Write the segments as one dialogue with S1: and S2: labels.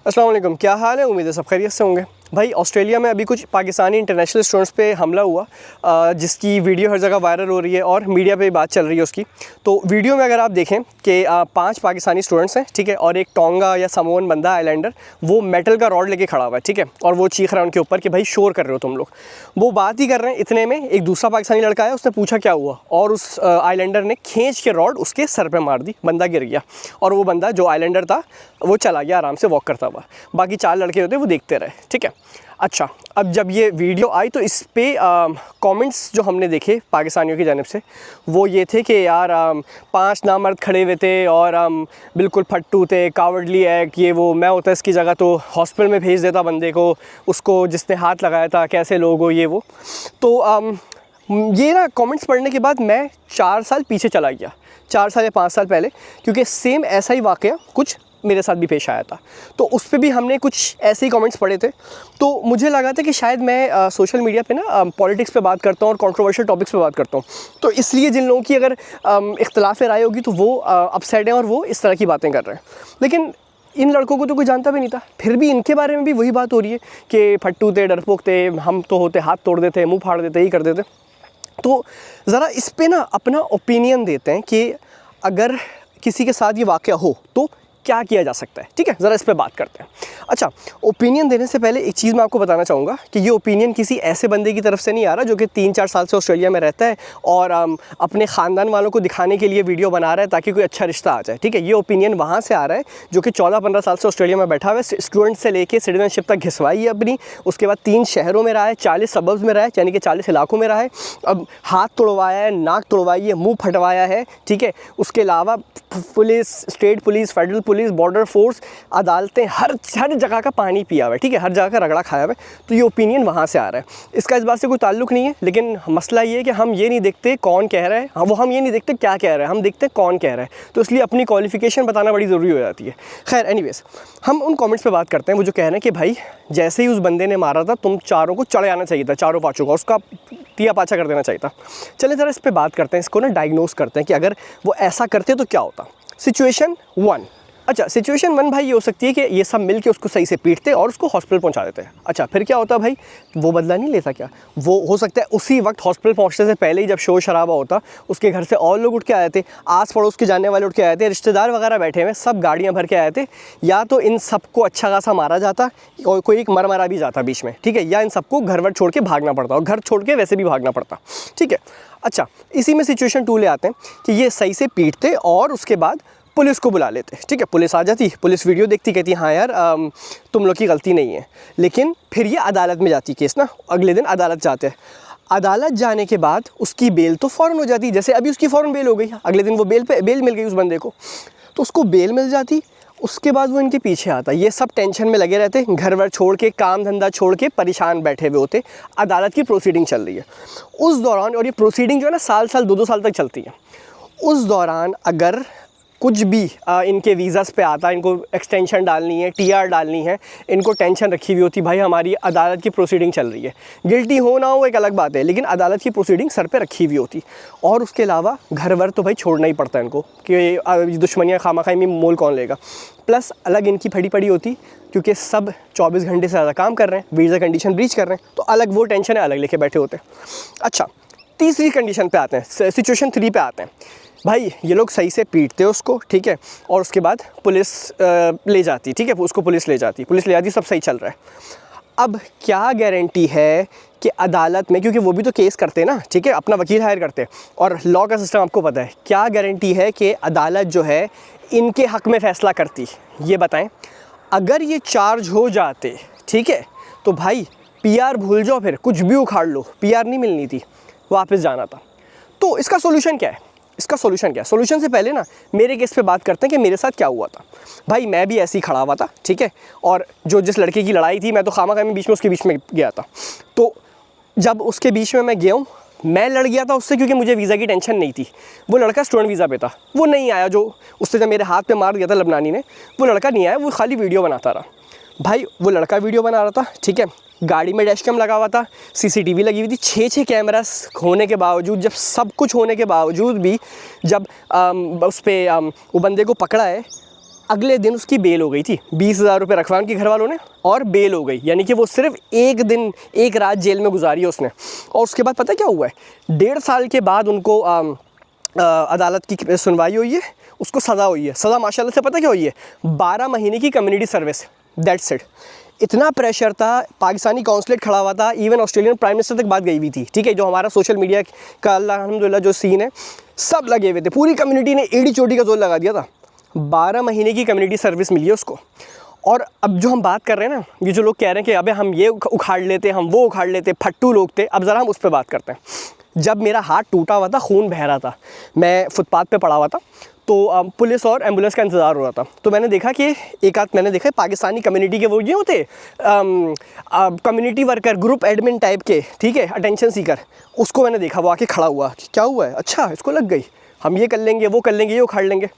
S1: अस्सलाम वालेकुम, क्या हाल है? उम्मीद है सब खैरियत से होंगे। भाई ऑस्ट्रेलिया में अभी कुछ पाकिस्तानी इंटरनेशनल स्टूडेंट्स पे हमला हुआ, जिसकी वीडियो हर जगह वायरल हो रही है और मीडिया पे बात चल रही है उसकी। तो वीडियो में अगर आप देखें कि 5 पाकिस्तानी स्टूडेंट्स हैं, ठीक है, और एक टोंगा या समोन बंदा आइलैंडर, वो मेटल का रॉड लेके खड़ा हुआ है, ठीक है, और वो चीख रहा है उनके ऊपर कि भाई शोर कर रहे हो तुम लोग। वो बात ही कर रहे हैं, इतने में एक दूसरा पाकिस्तानी लड़का है, उसने पूछा क्या हुआ, और उस आइलैंडर ने खींच के रॉड उसके सर पर मार दी, बंदा गिर गया। और वो बंदा जो आइलैंडर था वो चला गया आराम से वॉक करता हुआ। बाकी 4 लड़के होते वो देखते रहे, ठीक है। अच्छा, अब जब ये वीडियो आई तो इस पे कमेंट्स जो हमने देखे पाकिस्तानियों की जानिब से वो ये थे कि यार 5 नामर्द खड़े हुए थे और बिल्कुल फट्टू थे, कावर्डली एक्ट, ये वो। मैं होता इसकी जगह तो हॉस्पिटल में भेज देता बंदे को, उसको जिसने हाथ लगाया था, कैसे लोग हो, ये वो। तो ये ना कमेंट्स पढ़ने के बाद मैं 4 साल पीछे चला गया, 4 साल या 5 साल पहले, क्योंकि सेम ऐसा ही वाक़या कुछ मेरे साथ भी पेश आया था। तो उस पे भी हमने कुछ ऐसे ही कमेंट्स पढ़े थे। तो मुझे लगा था कि शायद मैं सोशल मीडिया पे ना पॉलिटिक्स पे बात करता हूँ और कंट्रोवर्शियल टॉपिक्स पे बात करता हूँ, तो इसलिए जिन लोगों की अगर इख्तलाफ राय होगी तो वो अपसेट हैं और वो इस तरह की बातें कर रहे हैं। लेकिन इन लड़कों को तो कोई जानता भी नहीं था, फिर भी इनके बारे में भी वही बात हो रही है कि फट्टू थे, डरपोक थे, हम तो होते हाथ तोड़ देते, मुँह फाड़ देते, यही कर देते। तो ज़रा इस पे ना अपना ओपिनियन देते हैं कि अगर किसी के साथ ये वाक़या हो तो क्या किया जा सकता है, ठीक है। ज़रा इस पे बात करते हैं। अच्छा, ओपिनियन देने से पहले एक चीज़ मैं आपको बताना चाहूँगा कि ये ओपिनियन किसी ऐसे बंदे की तरफ से नहीं आ रहा जो कि 3-4 साल से ऑस्ट्रेलिया में रहता है और अपने ख़ानदान वालों को दिखाने के लिए वीडियो बना रहा है ताकि कोई अच्छा रिश्ता आ जाए, ठीक है। ये ओपिनियन वहाँ से आ रहा है जो कि 14-15 साल से ऑस्ट्रेलिया में बैठा हुआ है, स्टूडेंट से लेके सिटीजनशिप तक घिसवाई है अपनी, उसके बाद 3 शहरों में रहा है, 40 सबर्ब्स में रहा है, यानी कि 40 इलाकों में रहा है, अब हाथ तोड़वाया है, नाक तोड़वाई है, मुँह फटवाया है, ठीक है। उसके अलावा police, state police, federal police, border force, अदालतें, हर जगह का पानी पिया हुआ है, ठीक है, हर जगह का रगड़ा खाया हुआ है। तो ये ओपिनियन वहाँ से आ रहा है, इसका इस बात से कोई ताल्लुक़ नहीं है। लेकिन मसला ये है कि हम ये नहीं देखते कौन कह रहा है, हम ये नहीं देखते क्या कह रहा है, हम देखते कौन कह रहा है। तो इसलिए अपनी क्वालिफ़िकेशन बताना बड़ी ज़रूरी हो जाती है। खैर एनीवेज़, हम उन कमेंट्स पे बात करते हैं। वो जो कह रहे हैं कि भाई जैसे ही उस बंदे ने मारा था तुम चारों को चढ़ आना चाहिए था, चारों पाँचों को, उसका तिया पाछा कर देना चाहिए था। चलें ज़रा इस पर बात करते हैं, इसको ना डायग्नोस करते हैं कि अगर वो ऐसा करते तो क्या होता। सिचुएशन 1। अच्छा, सिचुएशन 1 भाई ये हो सकती है कि ये सब मिल के उसको सही से पीटते और उसको हॉस्पिटल पहुंचा देते हैं। अच्छा, फिर क्या होता भाई, वो बदला नहीं लेता क्या? वो हो सकता है उसी वक्त हॉस्पिटल पहुंचने से पहले ही जब शोर शराबा होता, उसके घर से और लोग उठ के आए थे, आस पड़ोस के जानने वाले उठ के आए थे, रिश्तेदार वगैरह बैठे हुए, सब गाड़ियाँ भर के आए थे, या तो इन सबको अच्छा खासा मारा जाता और कोई एक मरा भी जाता बीच में, ठीक है, या इन सबको घर वर छोड़ के भागना पड़ता, और घर छोड़ के वैसे भी भागना पड़ता, ठीक है। अच्छा, इसी में सिचुएशन 2 ले आते हैं कि ये सही से पीटते और उसके बाद पुलिस को बुला लेते, ठीक है। पुलिस आ जाती, पुलिस वीडियो देखती, कहती हाँ यार तुम लोग की गलती नहीं है। लेकिन फिर ये अदालत में जाती केस ना, अगले दिन अदालत जाते हैं। अदालत जाने के बाद उसकी बेल तो फ़ौरन हो जाती, जैसे अभी उसकी फ़ौरन बेल हो गई, अगले दिन वो बेल मिल गई उस बंदे को, तो उसको बेल मिल जाती। उसके बाद वो इनके पीछे आता, ये सब टेंशन में लगे रहते, घर वर छोड़ के, काम धंधा छोड़ के परेशान बैठे हुए होते। अदालत की प्रोसीडिंग चल रही है उस दौरान, और ये प्रोसीडिंग जो है ना साल 2-2 साल तक चलती है। उस दौरान अगर कुछ भी इनके वीज़ास पे आता, इनको एक्सटेंशन डालनी है, टीआर डालनी है, इनको टेंशन रखी हुई होती, भाई हमारी अदालत की प्रोसीडिंग चल रही है। गिल्टी हो ना हो एक अलग बात है, लेकिन अदालत की प्रोसीडिंग सर पे रखी हुई होती। और उसके अलावा घर वर तो भाई छोड़ना ही पड़ता है इनको, कि दुश्मनियाँ खामाखाई में मोल कौन लेगा। प्लस अलग इनकी फड़ी पड़ी होती, क्योंकि सब 24 घंटे से ज़्यादा काम कर रहे हैं, वीज़ा कंडीशन ब्रीच कर रहे हैं, तो अलग वो टेंशन है, अलग लेके बैठे होते हैं। अच्छा, तीसरी कंडीशन पे आते हैं, सिचुएशन 3 पे आते हैं। भाई ये लोग सही से पीटते उसको, ठीक है, और उसके बाद पुलिस ले जाती, ठीक है, उसको पुलिस ले जाती, सब सही चल रहा है। अब क्या गारंटी है कि अदालत में, क्योंकि वो भी तो केस करते हैं ना, ठीक है, अपना वकील हायर करते हैं, और लॉ का सिस्टम आपको पता है, क्या गारंटी है कि अदालत जो है इनके हक़ में फ़ैसला करती, ये बताएं। अगर ये चार्ज हो जाते, ठीक है, तो भाई PR भूल जाओ, फिर कुछ भी उखाड़ लो, PR नहीं मिलनी थी, वापस जाना था। तो इसका सोल्यूशन क्या है? सोल्यूशन से पहले ना मेरे केस पे बात करते हैं कि मेरे साथ क्या हुआ था। भाई मैं भी ऐसे ही खड़ा हुआ था, ठीक है, और जिस लड़के की लड़ाई थी, मैं तो खामा खामी उसके बीच में गया था। तो जब उसके बीच में मैं गया हूँ, मैं लड़ गया था उससे, क्योंकि मुझे वीज़ा की टेंशन नहीं थी। वो लड़का स्टूडेंट वीज़ा पे था, वो नहीं आया, जो उससे जब मेरे हाथ पे मार दिया था लबनानी ने, वो लड़का नहीं आया, वो खाली वीडियो बनाता रहा। भाई वो लड़का वीडियो बना रहा था, ठीक है, गाड़ी में डैश कैम लगा हुआ था, CCTV लगी हुई थी, 6 कैमरास होने के बावजूद, जब सब कुछ होने के बावजूद भी, जब उस पर वो बंदे को पकड़ा है, अगले दिन उसकी बेल हो गई थी, 20,000 रुपये रखवाए उनके घर वालों ने और बेल हो गई, यानी कि वो सिर्फ एक दिन एक रात जेल में गुजारी है उसने। और उसके बाद पता क्या हुआ है, 1.5 साल के बाद उनको अदालत की सुनवाई हुई है, उसको सज़ा हुई है। सज़ा माशाल्लाह से पता क्या हुई है, 12 महीने की कम्युनिटी सर्विस, दैट्स इट। इतना प्रेशर था, पाकिस्तानी कौंसलेट खड़ा हुआ था, इवन ऑस्ट्रेलियन प्राइम मिनिस्टर तक बात गई हुई थी, ठीक है। जो हमारा सोशल मीडिया का अल्हम्दुलिल्लाह जो सीन है, सब लगे हुए थे, पूरी कम्युनिटी ने एड़ी चोटी का जोर लगा दिया था। 12 महीने की कम्युनिटी सर्विस मिली है उसको। और अब जो हम बात कर रहे हैं ना, ये जो लोग कह रहे हैं कि अबे हम ये उखाड़ लेते, हम वो उखाड़ लेते, फट्टू लोग थे, अब ज़रा हम उस पर बात करते हैं। जब मेरा हाथ टूटा हुआ था, खून बह रहा था, मैं फुटपाथ पे पड़ा हुआ था, तो पुलिस और एम्बुलेंस का इंतज़ार हो रहा था। तो मैंने देखा कि एक आध मैंने देखा पाकिस्तानी कम्युनिटी के वो ये होते community worker, group admin type के, ठीक है, अटेंशन सीकर, उसको मैंने देखा, वो आके खड़ा हुआ, क्या हुआ है, अच्छा इसको लग गई, हम ये कर लेंगे, वो कर लेंगे, ये उखाड़ लेंगे।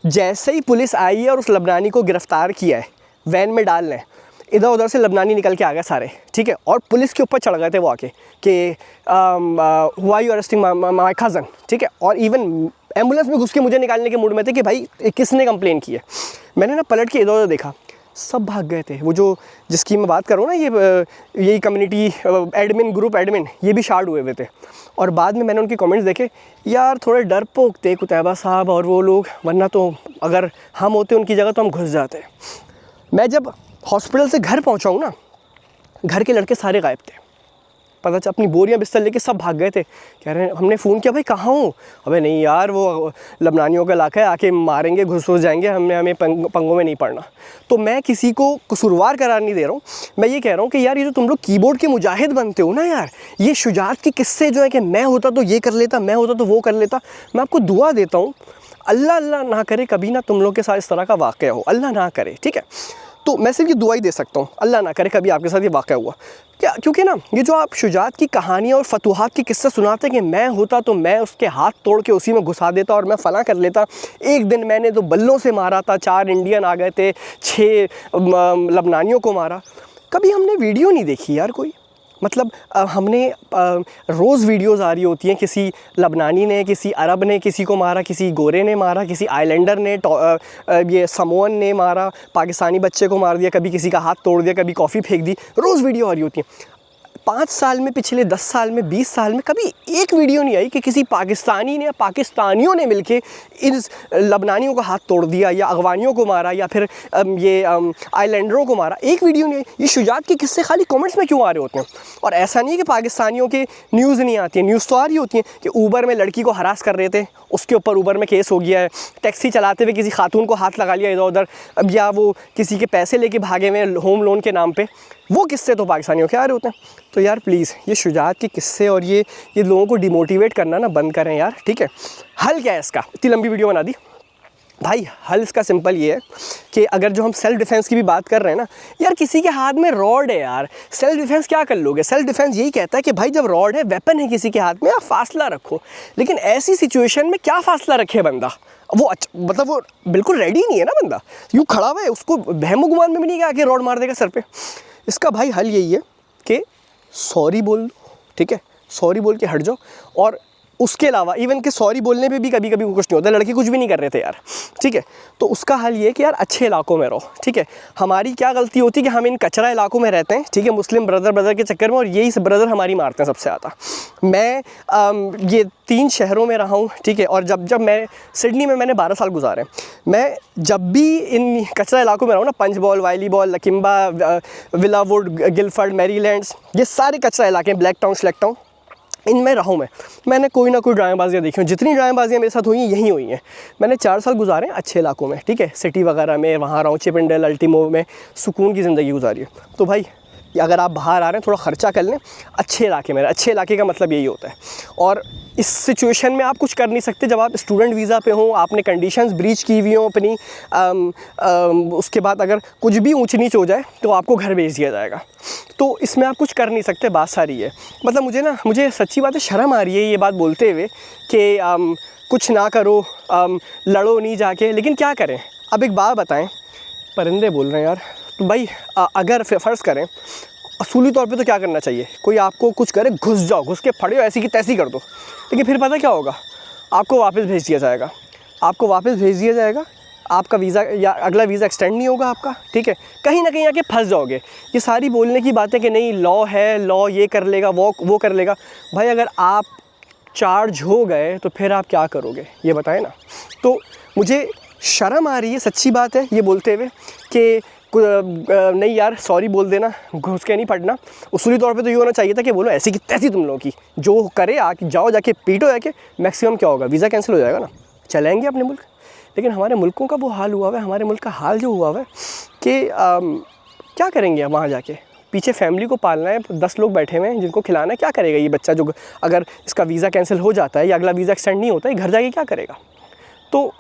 S1: जैसे ही पुलिस आई है और उस लबनानी को गिरफ़्तार किया है, वैन में डाल लें, इधर उधर से लबनानी निकल के आ गए सारे, ठीक है। और पुलिस के ऊपर चढ़ गए थे वो आके कि why you arresting my cousin, ठीक है। और इवन एम्बुलेंस में घुस के मुझे निकालने के मूड में थे कि भाई किसने कंप्लेन की है। मैंने ना पलट के इधर उधर देखा, सब भाग गए थे। वो जो जिसकी मैं बात कर रहा हूँ ना, यही कम्युनिटी एडमिन, ग्रुप एडमिन, ये भी शार्ट हुए हुए थे। और बाद में मैंने उनके कमेंट्स देखे, यार थोड़े डरपोक थे कुतैबा साहब और वो लोग, वरना तो अगर हम होते उनकी जगह तो हम घुस जाते। मैं जब हॉस्पिटल से घर पहुंचा हूँ ना, घर के लड़के सारे गायब थे, पता चला अपनी बोरियां बिस्तर लेके सब भाग गए थे। कह रहे हैं, हमने फ़ोन किया, भाई कहाँ हो? अबे नहीं यार, वो लबनानियों का इलाका है, आके मारेंगे, घुस जाएंगे, हमें पंगों में नहीं पड़ना। तो मैं किसी को कसूरवार करार नहीं दे रहा हूँ, मैं ये कह रहा हूँ कि यार ये जो तुम लोग कीबोर्ड के मुजाहिद बनते हो ना यार, ये शुजाअत के किस्से जो है कि मैं होता तो ये कर लेता, मैं होता तो वो कर लेता, मैं आपको दुआ देता हूँ, अल्लाह ना करे कभी ना तुम लोग के साथ इस तरह का वाक़या हो, अल्लाह ना करे, ठीक है। तो मैं सिर्फ ये दुआ ही दे सकता हूँ, अल्लाह ना करे कभी आपके साथ ये वाक़या हुआ क्या, क्योंकि ना ये जो आप शुजाअत की कहानियाँ और फतूहात की किस्से सुनाते हैं कि मैं होता तो मैं उसके हाथ तोड़ के उसी में घुसा देता और मैं फ़लाँ कर लेता, एक दिन मैंने तो बल्लों से मारा था, 4 इंडियन आ गए थे, 6 लबनानियों को मारा। कभी हमने वीडियो नहीं देखी यार कोई, मतलब हमने रोज़ वीडियोज़ आ रही होती हैं, किसी लबनानी ने, किसी अरब ने किसी को मारा, किसी गोरे ने मारा, किसी आइलैंडर ने, ये समोअन ने मारा, पाकिस्तानी बच्चे को मार दिया, कभी किसी का हाथ तोड़ दिया, कभी कॉफ़ी फेंक दी, रोज़ वीडियो आ रही होती हैं। 5 साल में, पिछले 10 साल में, 20 साल में कभी एक वीडियो नहीं आई कि किसी पाकिस्तानी ने या पाकिस्तानियों ने मिलके इन लबनानियों का हाथ तोड़ दिया या अगवानियों को मारा या फिर ये आइलैंडरों को मारा। एक वीडियो नहीं आई। ये शुजाअत के किस्से खाली कमेंट्स में क्यों आ रहे होते हैं? और ऐसा नहीं है कि पाकिस्तानियों की न्यूज़ नहीं आती है, न्यूज़ तो आ रही होती है कि ऊबर में लड़की को हरास कर रहे थे, उसके ऊपर ऊबर में केस हो गया है, टैक्सी चलाते हुए किसी खातून को हाथ लगा लिया इधर उधर, अब या वो किसी के पैसे लेके भागे हुए होम लोन के नाम पे, वो किस्से तो पाकिस्तानियों के आ रहे होते हैं। तो यार प्लीज़ ये शुजाअत के किस्से और ये लोगों को डिमोटिवेट करना ना बंद करें यार, ठीक है। हल क्या है इसका? इतनी लंबी वीडियो बना दी भाई। हल इसका सिंपल ये है कि अगर जो हम सेल्फ़ डिफेंस की भी बात कर रहे हैं ना यार, किसी के हाथ में रॉड है यार, सेल्फ़ डिफेंस क्या कर लोगे? सेल्फ़ डिफेंस यही कहता है कि भाई जब रॉड है, वेपन है किसी के हाथ में, आप फासला रखो। लेकिन ऐसी सिचुएशन में क्या फासला रखे बंदा? वो मतलब वो बिल्कुल रेडी नहीं है ना बंदा, यूँ खड़ा हुआ है, उसको बहम गुमान में भी नहीं कि आके रॉड मार देगा सर पे। इसका भाई हल यही है कि सॉरी बोल दो, ठीक है, सॉरी बोल के हट जाओ। और उसके अलावा इवन कि सॉरी बोलने पे भी कभी कभी कुछ नहीं होता, लड़के कुछ भी नहीं कर रहे थे यार, ठीक है। तो उसका हल ये है कि यार अच्छे इलाकों में रहो, ठीक है। हमारी क्या गलती होती है कि हम इन कचरा इलाकों में रहते हैं, ठीक है, मुस्लिम ब्रदर के चक्कर में, और यही ब्रदर हमारी मारते हैं सबसे ज़्यादा। मैं ये 3 शहरों में रहा हूँ, ठीक है, और जब मैं सिडनी में मैंने 12 साल गुजारे। मैं जब भी इन कचरा इलाकों में रहा हूँ ना, पंचबॉल, वाइलीबॉल, लकिम्बा, विलावुड, गिलफर्ड, मैरीलैंड्स, ये सारे कचरा इलाके हैं, ब्लैक टाउन, स्लैक टाउन, इनमें रहा हूँ मैंने कोई ना कोई ड्रामेबाजियाँ देखी हूँ। जितनी ड्रामेबाजियाँ मेरे साथ हुई हैं यहीं हुई हैं। मैंने 4 साल गुजारे हैं अच्छे इलाकों में, ठीक है, सिटी वगैरह में, वहाँ रहा हूँ, चिपिंडल, अल्टीमो में सुकून की ज़िंदगी गुजारी है। तो भाई अगर आप बाहर आ रहे हैं, थोड़ा ख़र्चा कर लें अच्छे इलाके में। अच्छे इलाके का मतलब यही होता है। और इस सिचुएशन में आप कुछ कर नहीं सकते जब आप स्टूडेंट वीज़ा पे हों, आपने कंडीशंस ब्रीच की हुई हों अपनी, उसके बाद अगर कुछ भी ऊंच नीच हो जाए तो आपको घर भेज दिया जाएगा। तो इसमें आप कुछ कर नहीं सकते, बात सारी है। मतलब मुझे सच्ची बात है, शर्म आ रही है ये बात बोलते हुए कि कुछ ना करो, लड़ो नहीं जाके, लेकिन क्या करें? अब एक बात बताएं, परिंदे बोल रहे हैं यार, तो भाई अगर फ़र्ज़ करें असूली तौर पे तो क्या करना चाहिए? कोई आपको कुछ करे, घुस जाओ, घुस के फड़ो, ऐसी की तैसी कर दो। लेकिन फिर पता क्या होगा? आपको वापस भेज दिया जाएगा, आपको वापस भेज दिया जाएगा। आपका वीज़ा या अगला वीज़ा एक्सटेंड नहीं होगा आपका, ठीक है, कहीं ना कहीं आके फंस जाओगे। ये सारी बोलने की बातें कि नहीं लॉ है, लॉ ये कर लेगा, वो कर लेगा। भाई अगर आप चार्ज हो गए तो फिर आप क्या करोगे ये बताएं ना। तो मुझे शर्म आ रही है, सच्ची बात है ये बोलते हुए कि नहीं यार सॉरी बोल देना, घुस के नहीं पड़ना। उसूली तौर पे तो ये होना चाहिए था कि बोलो ऐसी की तैसी तुम लोगों की, जो करे आके जाओ, जाके पीटो जाके, मैक्सिमम क्या होगा, वीज़ा कैंसिल हो जाएगा ना, चलेंगे अपने मुल्क। लेकिन हमारे मुल्कों का वो हाल हुआ है, हमारे मुल्क का हाल जो हुआ है कि क्या करेंगे वहाँ जाके, पीछे फैमिली को पालना है, 10 लोग बैठे हुए हैं जिनको खिलाना है, क्या करेगा ये बच्चा जो अगर इसका वीज़ा कैंसिल हो जाता है या अगला वीज़ा एक्सटेंड नहीं होता है, घर जाके क्या करेगा। तो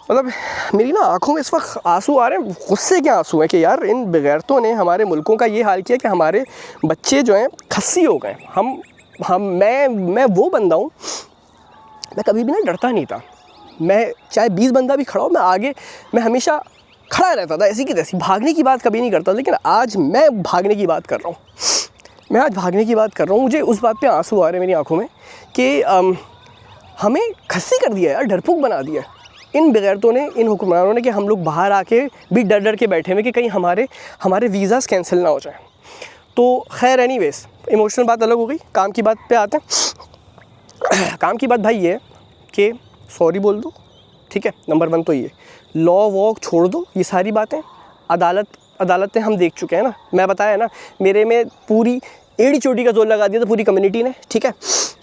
S1: मतलब मेरी ना आँखों में इस वक्त आंसू आ रहे हैं, गुस्से के आंसू हैं कि यार इन बेगैरतों ने हमारे मुल्कों का ये हाल किया कि हमारे बच्चे जो हैं खस्सी हो गए। मैं वो बंदा हूँ, मैं कभी भी ना डरता नहीं था, मैं चाहे 20 बंदा भी खड़ा हो, मैं हमेशा खड़ा रहता था, ऐसी की तैसी, भागने की बात कभी नहीं करता। लेकिन आज मैं भागने की बात कर रहा हूँ, मुझे उस बात पे आंसू आ रहे हैं मेरी आंखों में कि हमें खस्सी कर दिया यार, डरपोक बना दिया इन बेगैरतों ने, इन हुक्मरानों ने, कि हम लोग बाहर आके भी डर डर के बैठे हुए कि कहीं हमारे वीज़ास कैंसिल ना हो जाए। तो खैर एनीवेज, इमोशनल बात अलग हो गई, काम की बात पे आते हैं। काम की बात भाई ये है कि सॉरी बोल दो, ठीक है, नंबर 1 तो ये, लॉ वॉक छोड़ दो, ये सारी बातें अदालतें हम देख चुके हैं ना, मैं बताया ना, मेरे में पूरी एड़ी चोटी का जोर लगा दिया था पूरी कम्युनिटी ने, ठीक है,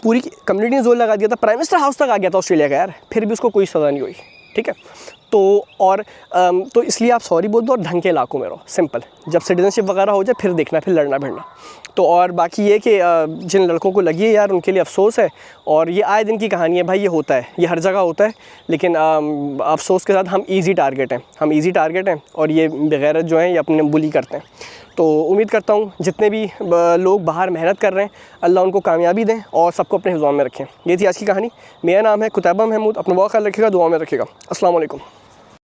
S1: पूरी कम्युनिटी ने जोर लगा दिया था, प्राइम मिनिस्टर हाउस तक आ गया था ऑस्ट्रेलिया का यार, फिर भी उसको कोई सज़ा नहीं हुई, ठीक है। तो इसलिए आप सॉरी बोल दो और ढंग के इलाकों में रहो, सिंपल। जब सिटीजनशिप वगैरह हो जाए फिर देखना, फिर लड़ना भिड़ना। तो और बाकी ये कि जिन लड़कों को लगी है यार उनके लिए अफसोस है, और ये आए दिन की कहानी है भाई, ये होता है, ये हर जगह होता है। लेकिन अफसोस के साथ हम ईजी टारगेट हैं, और ये बेगैरत जो हैं ये अपने बुली करते हैं। तो उम्मीद करता हूँ जितने भी लोग बाहर मेहनत कर रहे हैं, अल्लाह उनको कामयाबी दें और सबको अपने हिज़्म में रखें। ये थी आज की कहानी। मेरा नाम है कुतैबा महमूद, अपना बहुत ख्याल रखिएगा, दुआ में रखिएगा। अस्सलाम वालेकुम।